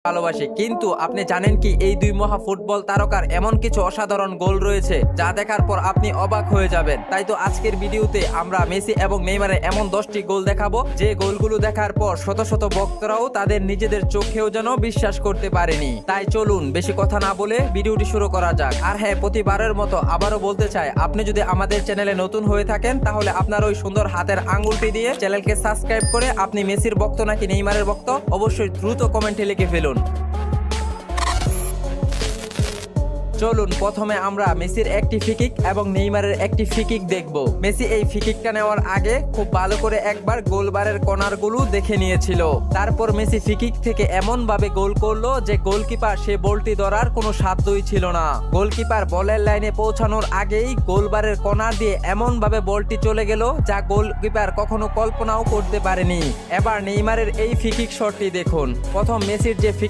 ভালোবাসি, কিন্তু আপনি জানেন কি এই দুই মহা ফুটবল তারকার এমন কিছু অসাধারণ গোল রয়েছে যা দেখার পর আপনি অবাক হয়ে যাবেন। তাই তো আজকের ভিডিওতে আমরা মেসি এবং নেইমারের এমন 10টি গোল দেখাবো যে গোলগুলো দেখার পর শত শত ভক্তরাও তাদের নিজেদের চোখেও যেন বিশ্বাস করতে পারেনি। তাই চলুন বেশি কথা না বলে ভিডিওটি শুরু করা যাক। আর হ্যাঁ, প্রতিবারের মতো আবারও বলতে চাই, আপনি যদি আমাদের চ্যানেলে নতুন হয়ে থাকেন তাহলে আপনার ওই সুন্দর হাতের আঙ্গুলটি দিয়ে চ্যানেলকে সাবস্ক্রাইব করে আপনি মেসির ভক্ত নাকি নেইমারের ভক্ত অবশ্যই দ্রুত কমেন্টে লিখে ফেলুন। চলুন প্রথমে আমরা মেসির একটি ফ্রিকিক এবং নেইমারের একটি ফ্রিকিক দেখব। মেসি এই ফ্রিকিকটা নেওয়ার আগে খুব ভালো করে একবার গোলবারের কর্নারগুলো দেখে নিয়েছিল। তারপর মেসি ফ্রিকিক থেকে এমন ভাবে গোল করলো যে গোলকিপার সে বলটি ধরার কোনো সাধ্যই ছিল না। গোলকিপার বলের লাইনে পৌঁছানোর আগেই গোলবারের কর্নার দিয়ে এমন ভাবে বলটি চলে গেল যা গোলকিপার কখনো কল্পনাও করতে পারেনি। এবার নেইমারের এই ফ্রিকিক শটটি দেখুন। প্রথম মেসির যে ফ্রিকিক